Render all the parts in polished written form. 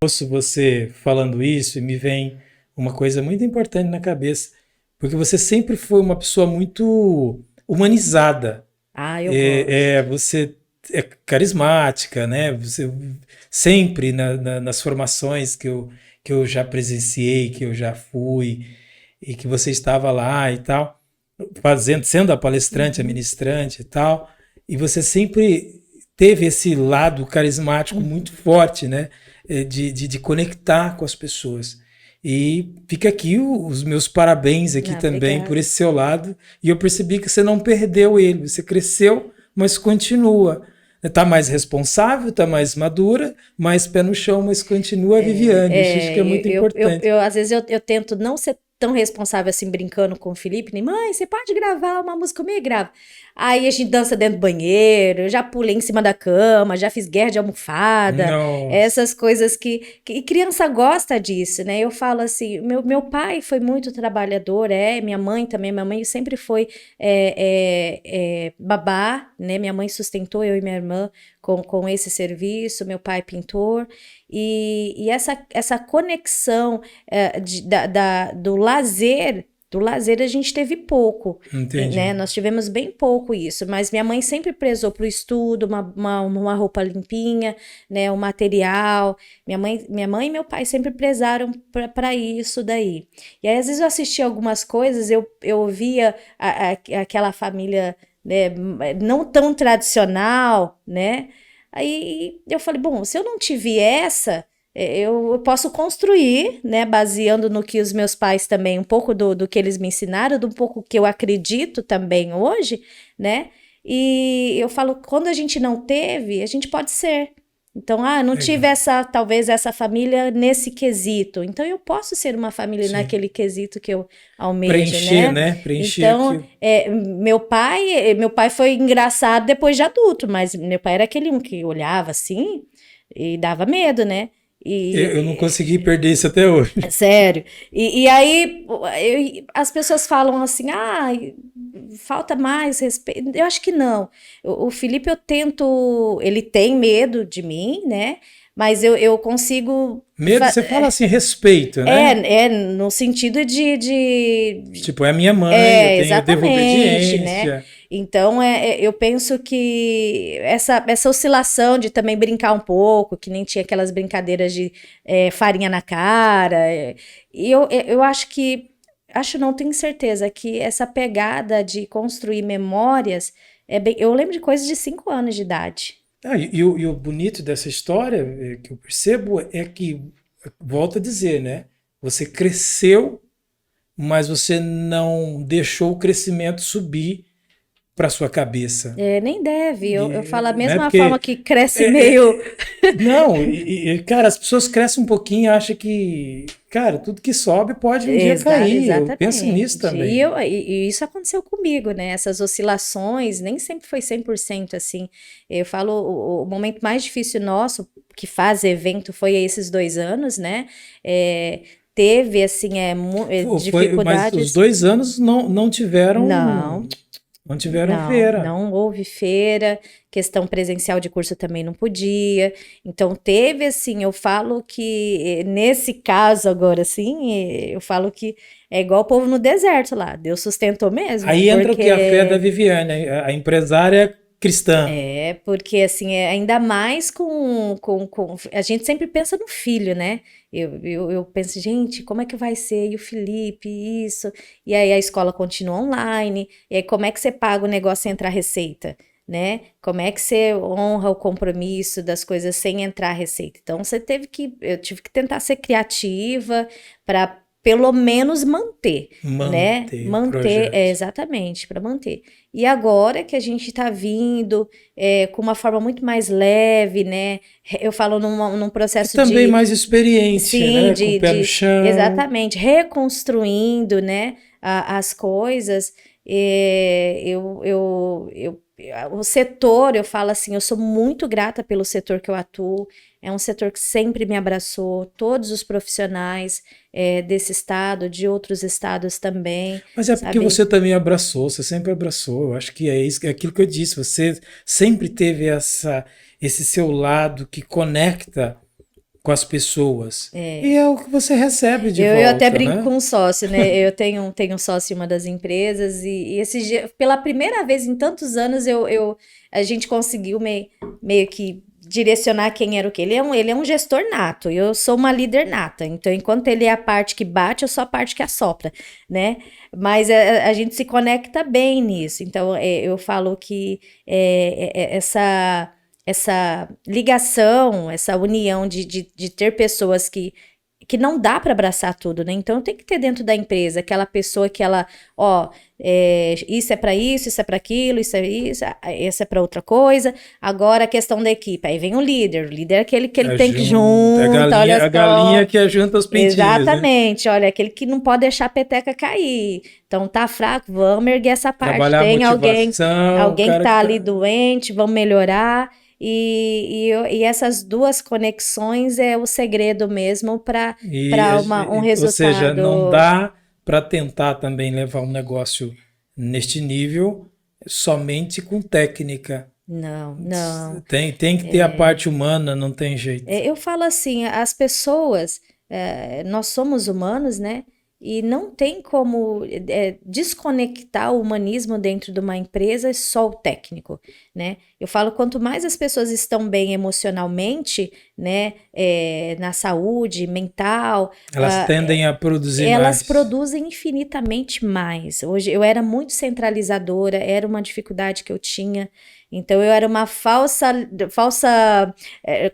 Ouço você falando isso e me vem uma coisa muito importante na cabeça, porque você sempre foi uma pessoa muito humanizada. Ah, eu gosto. Você é carismática, né? Você sempre nas formações que eu já presenciei, que eu já fui, e que você estava lá e tal, fazendo, sendo a palestrante, a Uhum, ministrante e tal, e você sempre teve esse lado carismático muito uhum. forte, né? De conectar com as pessoas. E fica aqui os meus parabéns aqui Ah, também por obrigada. esse seu lado. E eu percebi que você não perdeu ele, você cresceu, mas continua. Está mais responsável, está mais madura, mais pé no chão, mas continua a Viviane. Isso acho que é muito importante. Às vezes eu tento não ser tão responsável assim, brincando com o Felipe, nem, mãe, você pode gravar uma música comigo? Grava. Aí a gente dança dentro do banheiro, eu já pulei em cima da cama, já fiz guerra de almofada, Nossa, essas coisas que criança gosta disso, né? Eu falo assim, meu pai foi muito trabalhador, minha mãe também, minha mãe sempre foi babá, né? Minha mãe sustentou eu e minha irmã com esse serviço, meu pai pintor, e essa conexão do lazer a gente teve pouco, né? entendi. Nós tivemos bem pouco isso, mas minha mãe sempre prezou para o estudo, uma roupa limpinha, né? O material. Minha mãe e meu pai sempre prezaram para isso daí. E aí, às vezes, eu assistia algumas coisas, eu via aquela família, né, não tão tradicional, né? Aí eu falei, bom, se eu não tive essa, eu posso construir, né, baseando no que os meus pais também, um pouco do que eles me ensinaram, do um pouco que eu acredito também hoje, né? E eu falo, quando a gente não teve, a gente pode ser. Então, não tive Legal. essa, talvez essa família nesse quesito. Então, eu posso ser uma família Sim. naquele quesito que eu almejo, Preencher, né? né? Preencher Então, aquilo. meu pai foi engraçado depois de adulto, mas meu pai era aquele um que olhava assim e dava medo, né? Eu não E, consegui perder isso até hoje. sério. E aí as pessoas falam assim, falta mais respeito. Eu acho que não. O Felipe, eu tento. Ele tem medo de mim, né? Mas eu consigo. Medo, você fala assim, respeito, né? No sentido de Tipo, é a minha mãe, eu devo exatamente, né? obediência. Então, eu penso que essa oscilação de também brincar um pouco, que nem tinha aquelas brincadeiras de farinha na cara, e eu acho que, acho não, tenho certeza, que essa pegada de construir memórias, eu lembro de coisas de 5 anos de idade. E o bonito dessa história que eu percebo é que, volto a dizer, né? Você cresceu, mas você não deixou o crescimento subir para sua cabeça. Nem deve, eu falo a Né? mesma forma Porque que cresce é, meio. não, cara, as pessoas crescem um pouquinho e acham que, cara, tudo que sobe pode um dia cair. Eu penso nisso Exatamente. também. E isso aconteceu comigo, né? Essas oscilações, nem sempre foi 100% assim. Eu falo, o momento mais difícil nosso, que faz evento, foi esses 2 anos, né? É, teve, assim, Mas os dificuldades. 2 anos não tiveram, Não, não tiveram não, feira. não houve feira, questão presencial de curso também não podia. Então teve assim, eu falo que nesse caso agora assim, eu falo que é igual o povo no deserto lá, Deus sustentou mesmo, Aí entra o que? A fé da porque Viviane, a empresária cristã. porque assim, ainda mais a gente sempre pensa no filho, né? Eu penso, gente, como é que vai ser? E o Felipe, isso. E aí a escola continua online. E aí como é que você paga o negócio sem entrar receita? Né? Como é que você honra o compromisso das coisas sem entrar receita? Então eu tive que tentar ser criativa para pelo menos manter, né? Manter o Manter, projeto. exatamente, para manter. E agora que a gente está vindo com uma forma muito mais leve, né? Eu falo num E processo também de, mais experiência, sim, né? Com o pé no chão. exatamente, reconstruindo, né? As coisas. O setor, eu falo assim, eu sou muito grata pelo setor que eu atuo. É um setor que sempre me abraçou, todos os profissionais desse estado, de outros estados também, Mas é porque sabe? você também abraçou, você sempre abraçou. Eu acho que é isso, é aquilo que eu disse. Você sempre teve esse seu lado que conecta com as pessoas. E é o que você recebe de eu volta, até brinco né? com um sócio, né? Eu tenho um sócio em uma das empresas e esse dia, pela primeira vez em tantos anos, a gente conseguiu meio que direcionar quem era o quê. Ele é um gestor nato, eu sou uma líder nata. Então, enquanto ele é a parte que bate, eu sou a parte que assopra, né? Mas a gente se conecta bem nisso. Então, eu falo que essa ligação, essa união de ter pessoas que não dá para abraçar tudo, né? Então tem que ter dentro da empresa aquela pessoa que ela, isso é para isso é para aquilo, isso é para outra coisa. Agora a questão da equipe, aí vem o líder é aquele que ele tem que juntar, olha A só. galinha que ajunta os pintinhos, né? Exatamente, olha, aquele que não pode deixar a peteca cair. Então tá fraco, vamos erguer essa parte. Trabalhar a Tem motivação, o alguém que cara tá que ali tá... doente, vamos melhorar. E essas duas conexões é o segredo mesmo para um Ou seja, não resultado. dá para tentar também levar um negócio neste nível somente com técnica. Não, não. Tem que ter a parte humana, não tem jeito. Eu falo assim, as pessoas, nós somos humanos, né? E não tem como desconectar o humanismo dentro de uma empresa só o técnico, né? Eu falo, quanto mais as pessoas estão bem emocionalmente, né, na saúde mental, Elas tendem a produzir elas mais. produzem infinitamente mais. Hoje eu era muito centralizadora, era uma dificuldade que eu tinha. Então eu era uma falsa,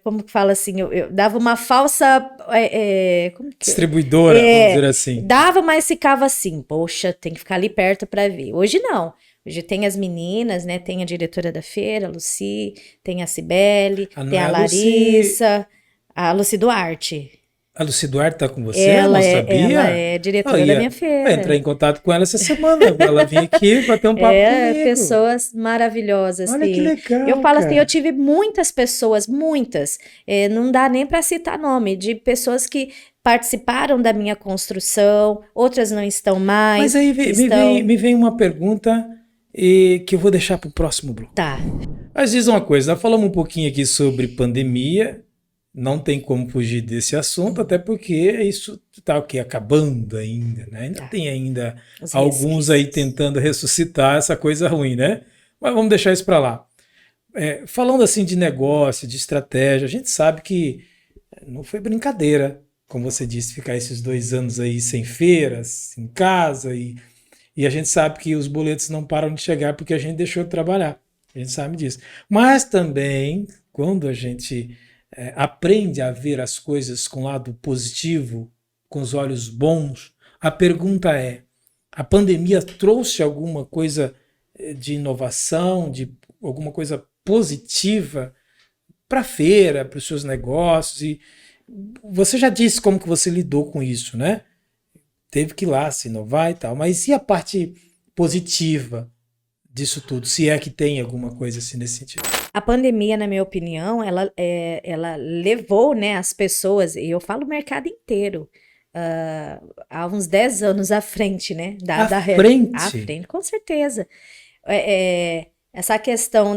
como que fala assim? Eu dava uma falsa, como que, Distribuidora, vamos dizer assim. dava, mas ficava assim, poxa, tem que ficar ali perto para ver. Hoje não. Hoje tem as meninas, né? Tem a diretora da feira, a Lucy, tem a Cibele, tem a Larissa, a Lucy Duarte. A Lucy Duarte está com você? Não Ela sabia? é Eu diretora da minha ia entrar feira. em contato com ela essa semana. Ela vinha aqui bater um papo comigo. Pessoas maravilhosas, Olha que assim. Eu legal, falo assim, eu cara. tive muitas pessoas, muitas, não dá nem para citar nome, de pessoas que participaram da minha construção, outras não estão Mas mais, aí estão... me vem uma pergunta que eu vou deixar para o próximo bloco. Tá, Mas diz uma coisa, nós falamos um pouquinho aqui sobre pandemia, não tem como fugir desse assunto, até porque isso está acabando ainda, né? Ainda tá. tem ainda Os alguns aí resquícios. tentando ressuscitar essa coisa ruim, né? Mas vamos deixar isso para lá. Falando assim de negócio, de estratégia, a gente sabe que não foi brincadeira, como você disse, ficar esses 2 anos aí sem feiras, em casa, e a gente sabe que os boletos não param de chegar porque a gente deixou de trabalhar. A gente sabe disso. Mas também, quando a gente aprende a ver as coisas com lado positivo, com os olhos bons, a pergunta é: a pandemia trouxe alguma coisa de inovação, de alguma coisa positiva para a feira, para os seus negócios? E você já disse como que você lidou com isso, né? Teve que ir lá se inovar e tal, mas e a parte positiva disso tudo, se é que tem alguma coisa assim nesse sentido? A pandemia, na minha opinião, ela levou, né, as pessoas, e eu falo o mercado inteiro, há uns 10 anos à frente, né? À À frente? frente, com certeza. Essa questão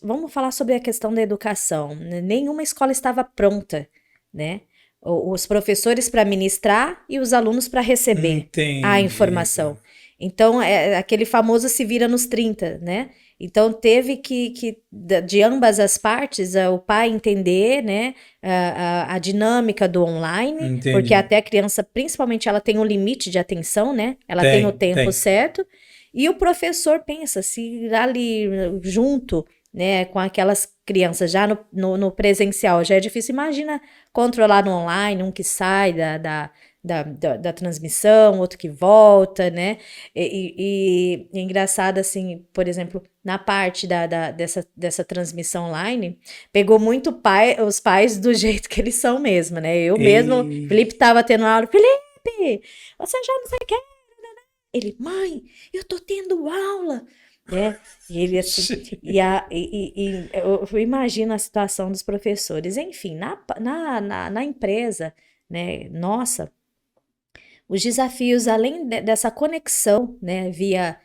vamos falar sobre a questão da educação. Nenhuma escola estava pronta, né? Os professores para ministrar e os alunos para receber a Entendido. informação. Então, aquele famoso se vira nos 30, né? Então, teve que de ambas as partes, o pai entender, né, a dinâmica do online, porque Entendi. até a criança, principalmente, ela tem um limite de atenção, né? Ela tem o tempo Tem. certo. E o professor pensa, se ali junto, né, com aquelas crianças já no presencial já é difícil, imagina controlar no online, um que sai da transmissão, outro que volta, né? E engraçado, assim, por exemplo, na parte dessa transmissão online, pegou muito os pais do jeito que eles são mesmo, né? Eu mesmo, E... Felipe tava tendo aula, Felipe, você já não sei o que. Ele, mãe, eu tô tendo aula, né? E ele assim, eu imagino a situação dos professores. Enfim, na empresa, né, nossa, os desafios, além dessa conexão, né, via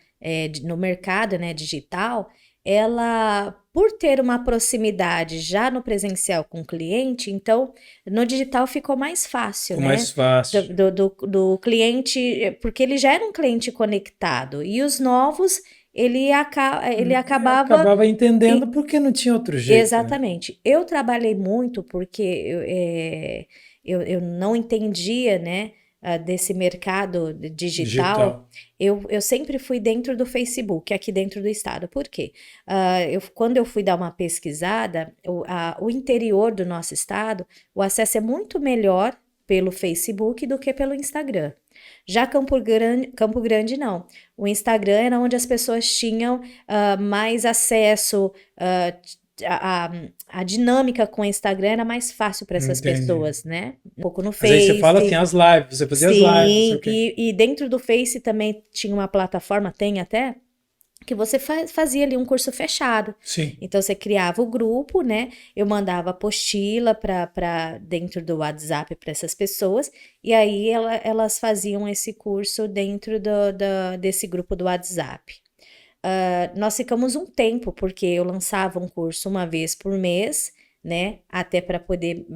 no mercado, né, digital, ela por ter uma proximidade já no presencial com o cliente, então no digital ficou mais fácil, Ficou né? mais fácil. Do cliente, porque ele já era um cliente conectado, e os novos, ele acabava... Acabava entendendo porque não tinha outro jeito, né? Exatamente. Eu trabalhei muito porque eu não entendia, né, desse mercado digital. Eu sempre fui dentro do Facebook, aqui dentro do estado. Por quê? Quando eu fui dar uma pesquisada, o interior do nosso estado, o acesso é muito melhor pelo Facebook do que pelo Instagram. Já Campo Grande não. O Instagram era onde as pessoas tinham mais acesso, a dinâmica com o Instagram era mais fácil para essas Entendi. pessoas, né? Um pouco no Mas aí você fala, Face. tem as lives, você fazia as lives, não sei o quê. E dentro do Face também tinha uma plataforma, tem até, que você fazia ali um curso fechado. Sim. Então você criava o grupo, né? Eu mandava apostila para dentro do WhatsApp para essas pessoas, e aí elas faziam esse curso dentro desse grupo do WhatsApp. Nós ficamos um tempo, porque eu lançava um curso uma vez por mês, né? Até para poder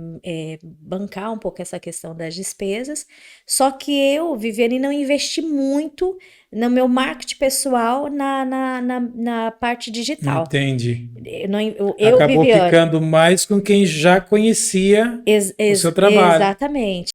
bancar um pouco essa questão das despesas. Só que eu, Viviane, não investi muito no meu marketing pessoal na parte digital. Entendi. Eu Acabou Viviane, ficando mais com quem já conhecia o seu trabalho. exatamente.